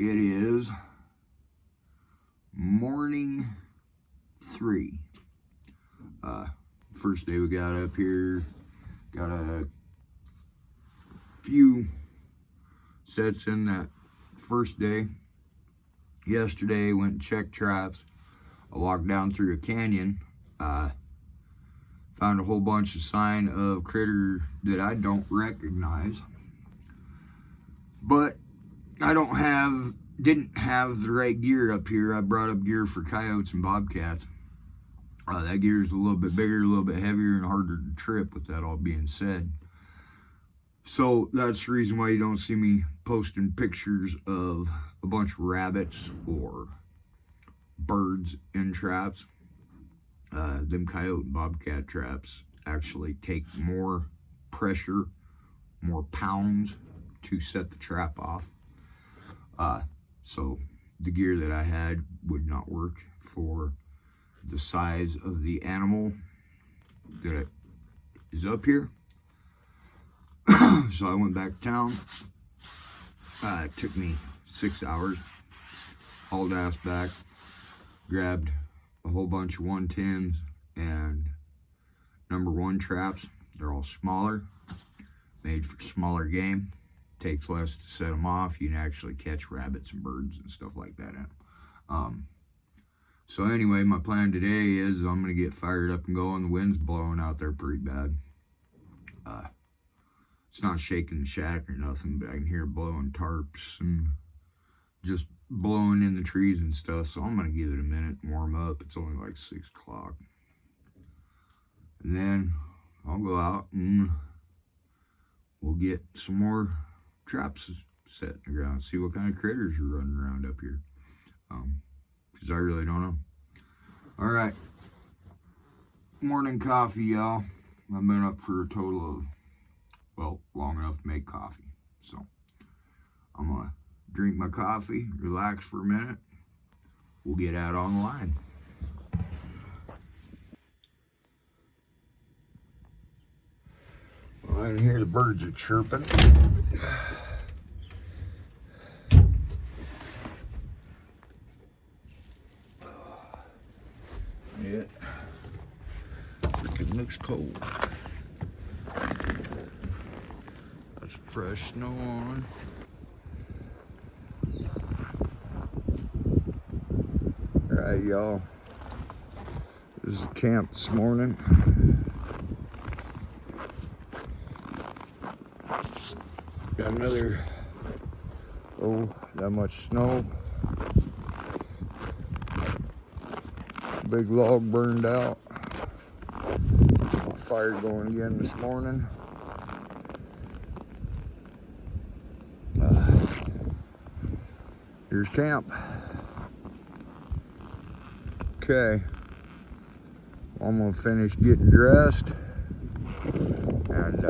It is morning 3. First day we got up here, got a few sets in that first day. Yesterday went and checked traps. I walked down through a canyon, found a whole bunch of sign of critter that I don't recognize, but I didn't have the right gear up here. I brought up gear for coyotes and bobcats. That gear is a little bit bigger, a little bit heavier, and harder to trip, with that all being said. So that's the reason why you don't see me posting pictures of a bunch of rabbits or birds in traps. Them coyote and bobcat traps actually take more pressure, more pounds to set the trap off. So the gear that I had would not work for the size of the animal that is up here. So I went back to town. It took me 6 hours. Hauled ass back, grabbed a whole bunch of 110s and #1 traps. They're all smaller, made for smaller game. Takes less to set them off. You can actually catch rabbits and birds and stuff like that in them. So anyway, my plan today is I'm going to get fired up and going. The wind's blowing out there pretty bad. It's not shaking the shack or nothing, but I can hear blowing tarps and just blowing in the trees and stuff. So I'm going to give it a minute and warm up. It's only like 6 o'clock. And then I'll go out and we'll get some more traps set in the ground, see what kind of critters are running around up here, because I really don't know. All right, morning coffee, y'all. I've been up for a total of, well, long enough to make coffee. So I'm gonna drink my coffee, relax for a minute. We'll get out on the line. Well, I can hear the birds are chirping. It freaking looks cold. That's fresh snow on. Alright, y'all. This is camp this morning. Got another, that much snow. Big log burned out. Fire going again this morning. Here's camp. Okay. I'm gonna finish getting dressed and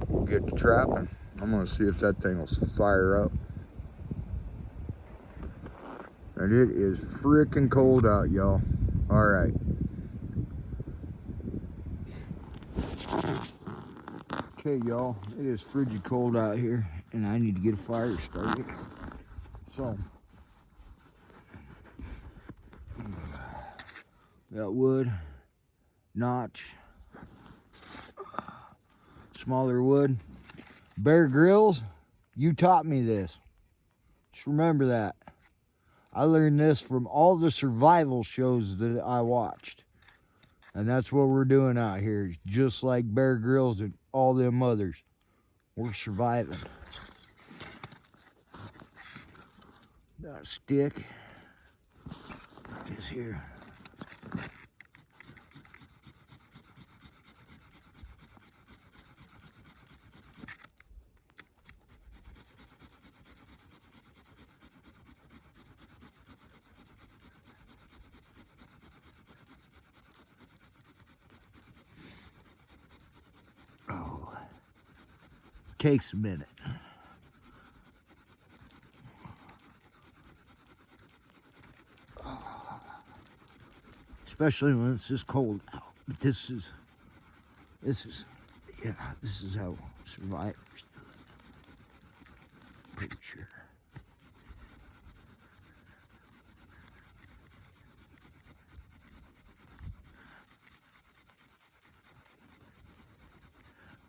we'll get to trapping. I'm gonna see if that thing will fire up. And it is freaking cold out, y'all. All right. Okay, y'all, it is frigid cold out here, and I need to get a fire started. So, got wood, notch, smaller wood. Bear Grylls, you taught me this. Just remember that. I learned this from all the survival shows that I watched. And that's what we're doing out here. Just like Bear Grylls and all them others. We're surviving. Got a stick. This here. Takes a minute. Especially when it's this cold out. But this is how survivors do it. Pretty sure.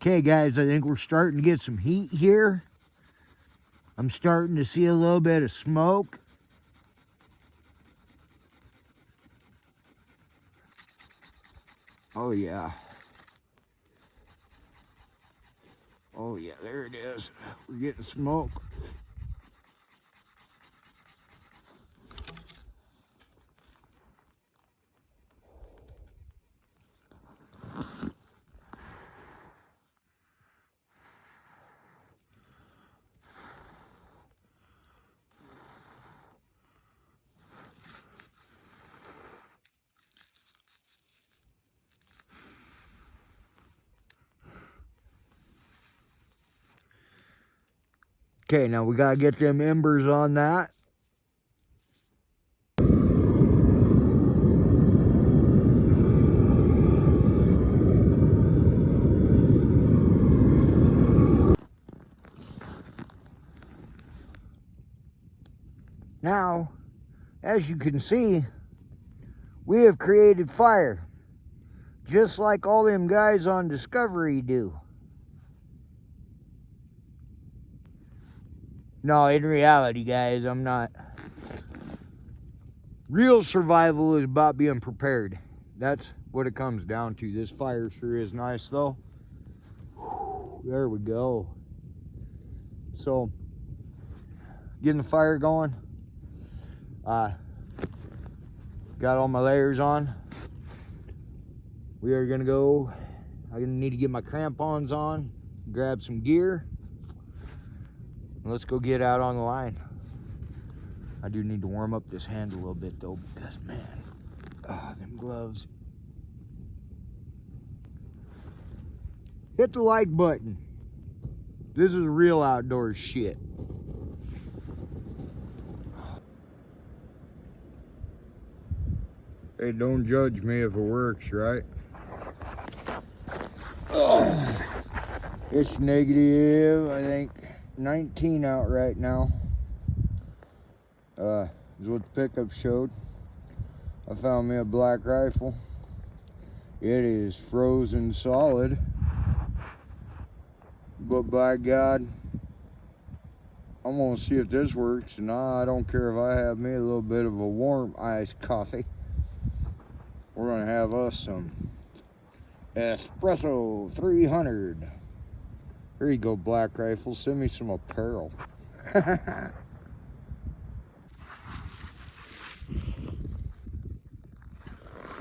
Okay, guys, I think we're starting to get some heat here. I'm starting to see a little bit of smoke. Oh, yeah. Oh, yeah, there it is. We're getting smoke. Okay, now we gotta get them embers on that. Now, as you can see, we have created fire, just like all them guys on Discovery do. No, in reality, guys, I'm not. Real survival is about being prepared. That's what it comes down to. This fire sure is nice, though. There we go. So, getting the fire going. Got all my layers on. We are gonna go. I'm gonna need to get my crampons on, grab some gear. Let's go get out on the line. I do need to warm up this hand a little bit though, because man, them gloves. Hit the like button. This is real outdoor shit. Hey, don't judge me if it works, right? Oh, it's negative, I think, 19 out right now. Is what the pickup showed. I found me a black rifle. It is frozen solid. But by God, I'm gonna see if this works. And I don't care if I have me a little bit of a warm iced coffee. We're gonna have us some espresso 300. Here you go, black rifle. Send me some apparel.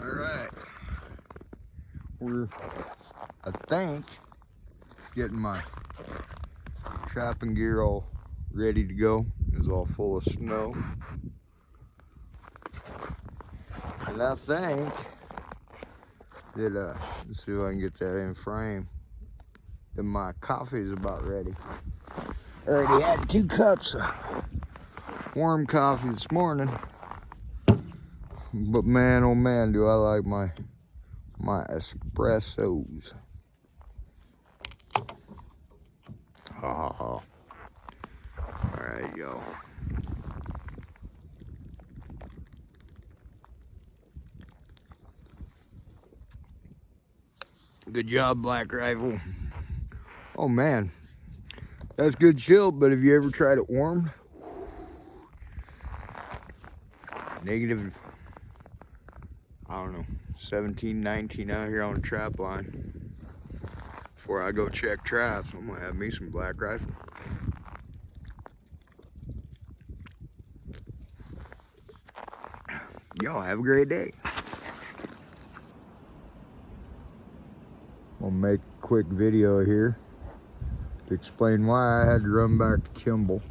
Alright. We're, I think, getting my trapping gear all ready to go. It's all full of snow. And I think that, let's see if I can get that in frame, that my coffee is about ready. I already had 2 cups of warm coffee this morning. But man, oh man, do I like my espressos. Oh, there you go. Good job, black rifle. Oh man, that's good chill, but have you ever tried it warm? Negative, I don't know, 17, 19 out here on a trap line. Before I go check traps, I'm gonna have me some black rifle. Y'all have a great day. I'll make a quick video here to explain why I had to run back to Kimball.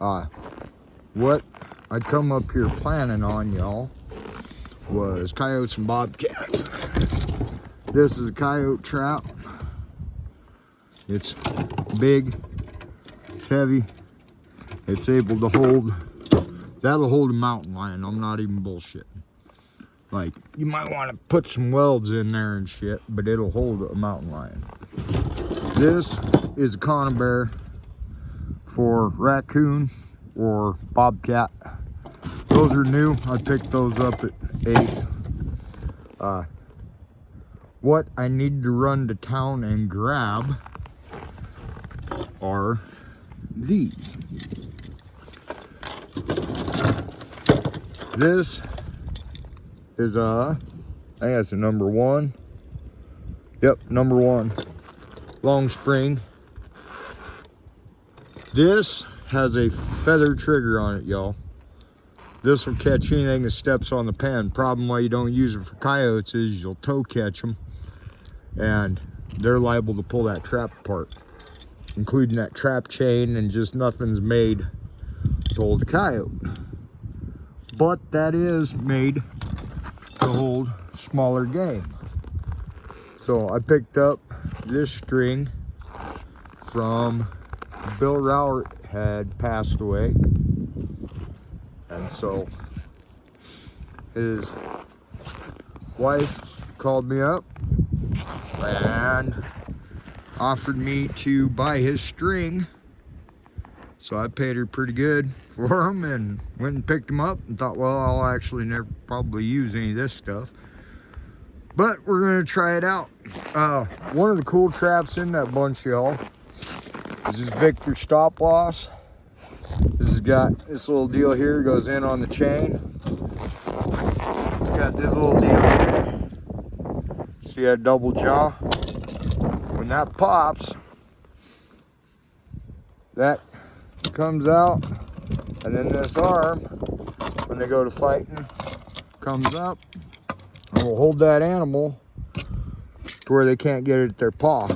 What I'd come up here planning on, y'all, was coyotes and bobcats. This is a coyote trap. It's big, it's heavy, it's able to hold, that'll hold a mountain lion. I'm not even bullshitting. Like, you might want to put some welds in there and shit, but it'll hold a mountain lion. This is a conibear for raccoon or bobcat. Those are new. I picked those up at Ace. what I need to run to town and grab are these. This is I think that's a number 1. Yep, number 1 long spring. This has a feather trigger on it, y'all. This will catch anything that steps on the pan. Problem why you don't use it for coyotes is you'll toe catch them, and they're liable to pull that trap apart, including that trap chain, and just nothing's made to hold a coyote. But that is made to hold smaller game. So I picked up this string from Bill Rowert had passed away, and so his wife called me up and offered me to buy his string. So I paid her pretty good for him and went and picked him up and thought, well, I'll actually never probably use any of this stuff, but we're gonna try it out. One of the cool traps in that bunch, y'all, is this Victor stop loss. This has got this little deal here, goes in on the chain. It's got this little deal here. See that double jaw? When that pops, that comes out, and then this arm, when they go to fighting, comes up and will hold that animal to where they can't get it at their paw.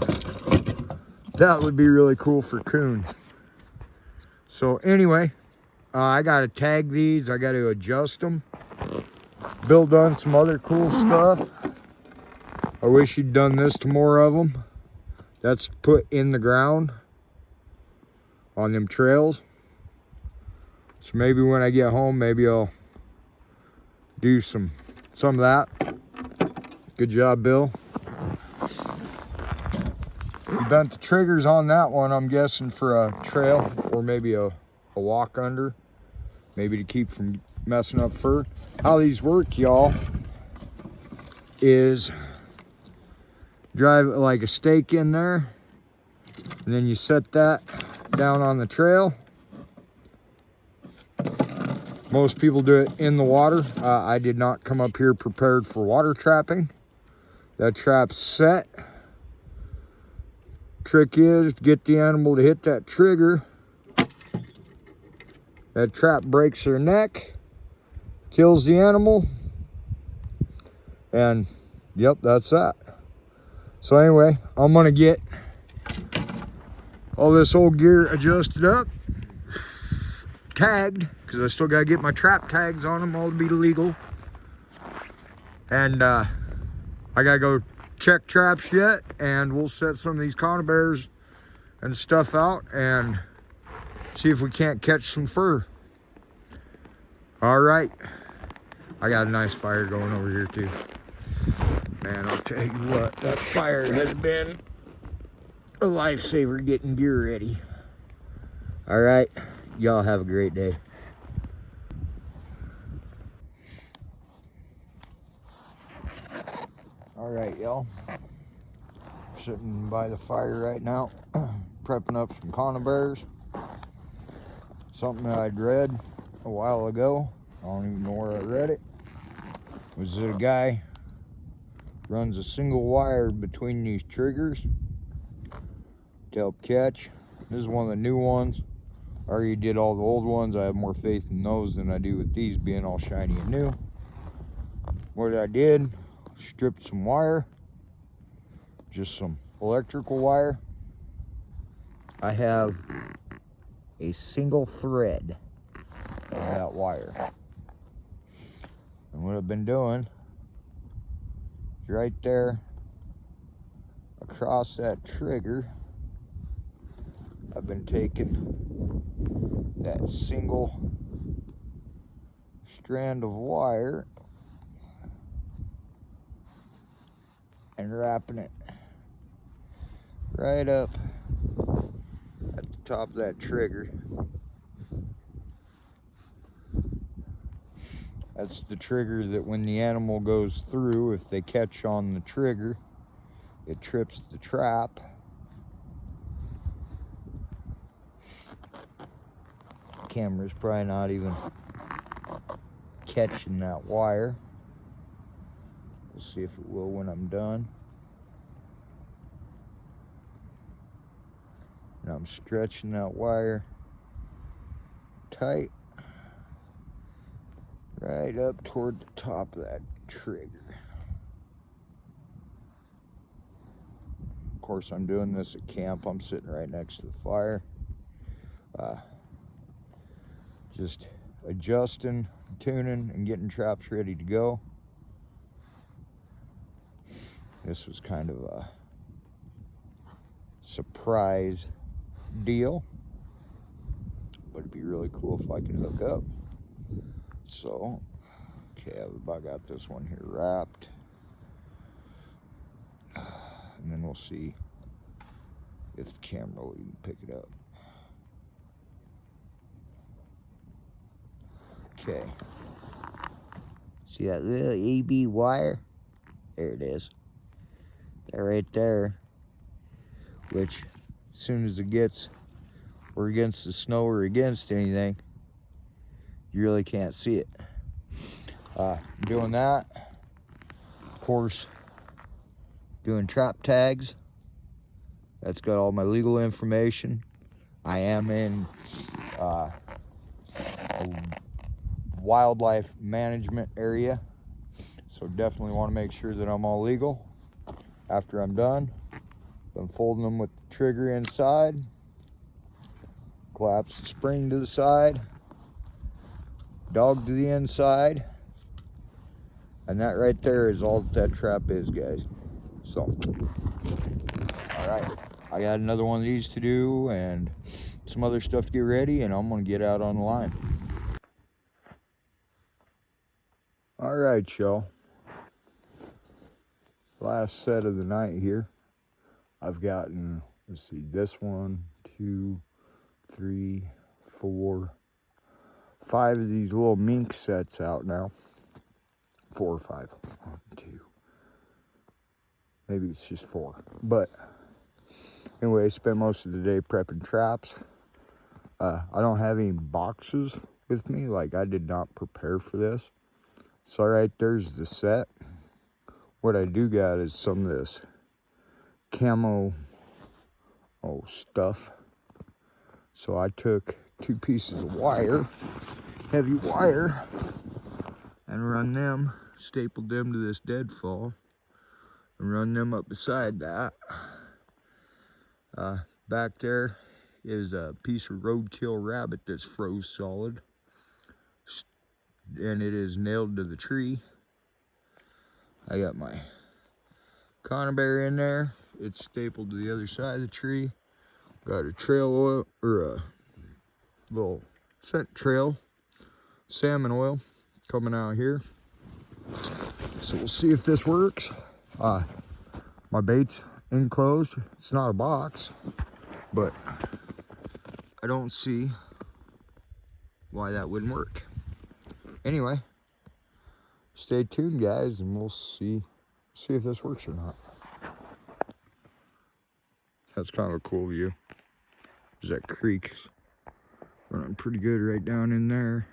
That would be really cool for coons. So anyway, I gotta tag these, I gotta adjust them. Bill done some other cool stuff. I wish he'd done this to more of them. That's put in the ground on them trails. So maybe when I get home, maybe I'll do some of that. Good job, Bill. You bent the triggers on that one, I'm guessing for a trail or maybe a walk under, maybe to keep from messing up fur. How these work, y'all, is drive like a stake in there, and then you set that down on the trail. Most people do it in the water. I did not come up here prepared for water trapping. That trap's set. Trick is to get the animal to hit that trigger. That trap breaks their neck, kills the animal, and yep, that's that. So anyway, I'm gonna get all this old gear adjusted up, tagged, because I still gotta get my trap tags on them all to be legal, and I gotta go check traps yet, and we'll set some of these conibears and stuff out and see if we can't catch some fur. All right, I got a nice fire going over here too. Man, I'll tell you what, that fire has been a lifesaver getting gear ready. All right, y'all have a great day. All right, y'all. Sitting by the fire right now, prepping up some conibears. Something that I'd read a while ago. I don't even know where I read it. Was that a guy runs a single wire between these triggers to help catch. This is one of the new ones. I already did all the old ones. I have more faith in those than I do with these being all shiny and new. What I did, stripped some wire, just some electrical wire. I have a single thread of that wire. And what I've been doing is right there across that trigger, I've been taking that single strand of wire and wrapping it right up at the top of that trigger. That's the trigger that when the animal goes through, if they catch on the trigger, it trips the trap. Camera's probably not even catching that wire. We'll see if it will when I'm done. And I'm stretching that wire tight right up toward the top of that trigger. Of course, I'm doing this at camp. I'm sitting right next to the fire. Just adjusting, tuning, and getting traps ready to go. This was kind of a surprise deal, but it'd be really cool if I could hook up. So, okay, I got this one here wrapped. And then we'll see if the camera will even pick it up. Okay. See that little AB wire? There it is. That right there. Which, as soon as it gets, or against the snow or against anything, you really can't see it. Doing that. Of course, doing trap tags. That's got all my legal information. I am in a wildlife management area, so definitely want to make sure that I'm all legal. After I'm done, I'm folding them with the trigger inside, collapse the spring to the side, dog to the inside, and that right there is all that trap is, guys. So, all right, I got another one of these to do and some other stuff to get ready, and I'm gonna get out on the line. All right, y'all. Last set of the night here. I've gotten, let's see, this 1, 2, 3, 4, 5 of these little mink sets out now. 4 or 5. 1, 2. Maybe it's just 4. But anyway, I spent most of the day prepping traps. I don't have any boxes with me. Like, I did not prepare for this. So right there's the set. What I do got is some of this camo stuff. So I took 2 pieces of wire, heavy wire, and run them, stapled them to this deadfall, and run them up beside that. Back there is a piece of roadkill rabbit that's froze solid, and it is nailed to the tree. I got my conibear in there. It's stapled to the other side of the tree. Got a trail oil, or a little scent trail, salmon oil coming out here. So we'll see if this works. My bait's enclosed. It's not a box, but I don't see why that wouldn't work. Anyway, stay tuned, guys, and we'll see if this works or not. That's kind of a cool view. There's that creek running pretty good right down in there.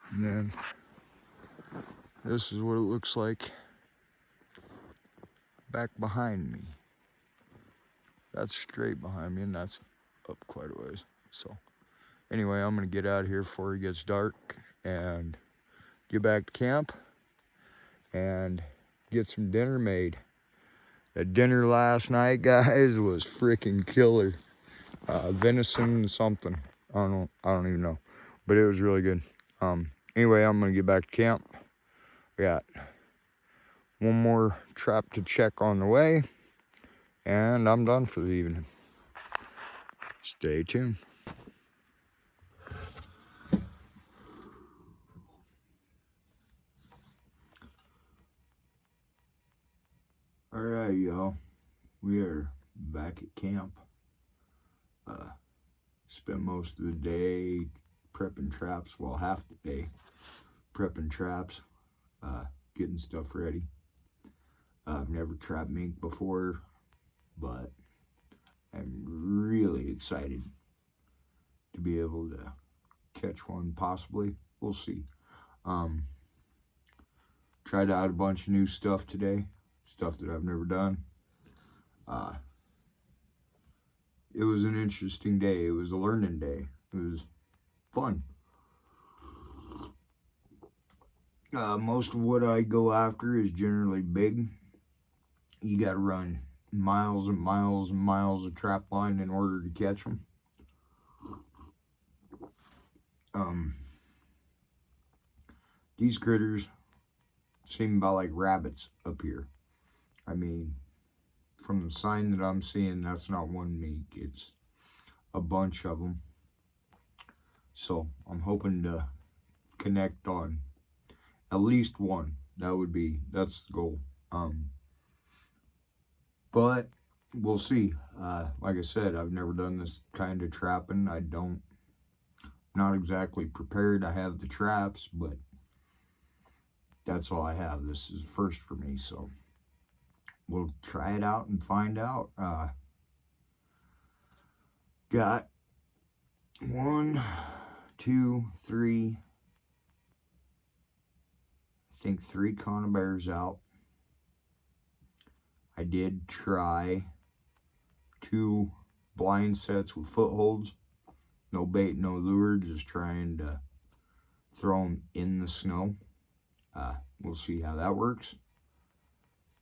And then this is what it looks like back behind me. That's straight behind me, and that's up quite a ways. So anyway, I'm gonna get out of here before it gets dark and get back to camp and get some dinner made. That dinner last night, guys, was freaking killer. Venison something. I don't even know, but it was really good. Anyway, I'm gonna get back to camp. I got one more trap to check on the way, and I'm done for the evening. Stay tuned. All right, y'all. We are back at camp. Spent most of the day prepping traps. Well, half the day prepping traps. getting stuff ready. I've never trapped mink before, but I'm really excited to be able to catch one, possibly. We'll see. Tried out a bunch of new stuff today, stuff that I've never done. It was an interesting day. It was a learning day. It was fun. Most of what I go after is generally big. You got to run miles and miles and miles of trap line in order to catch them. These critters seem about like rabbits up here. I mean, from the sign that I'm seeing, that's not one mink. It's a bunch of them. So I'm hoping to connect on at least one. That's the goal. But we'll see. Like I said, I've never done this kind of trapping. Not exactly prepared. I have the traps, but that's all I have. This is first for me, so we'll try it out and find out. Got 1, 2, 3, I think 3 conibears out. I did try 2 blind sets with footholds. No bait, no lure, just trying to throw them in the snow. We'll see how that works.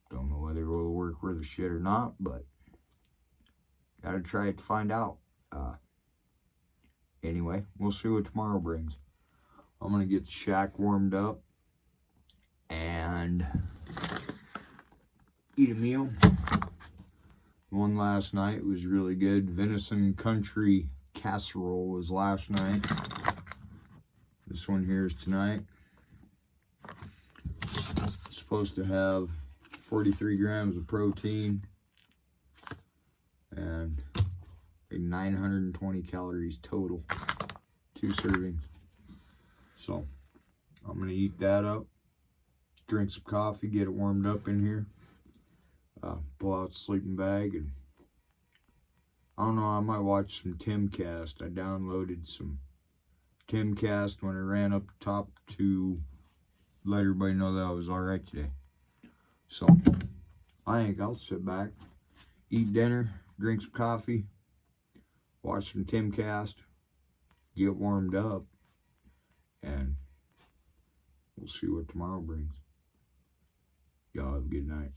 Don't know whether it will work worth a shit or not, but gotta try it to find out. Anyway, we'll see what tomorrow brings. I'm gonna get the shack warmed up and eat a meal. One last night was really good. Venison country casserole was last night. This one here is tonight. It's supposed to have 43 grams of protein and 920 calories total. 2 servings. So I'm gonna eat that up, drink some coffee, get it warmed up in here, pull out the sleeping bag, and I don't know, I might watch some Timcast. I downloaded some Timcast when I ran up top to let everybody know that I was alright today. So I think I'll sit back, eat dinner, drink some coffee, watch some Timcast, get warmed up, and we'll see what tomorrow brings. Y'all have a good night.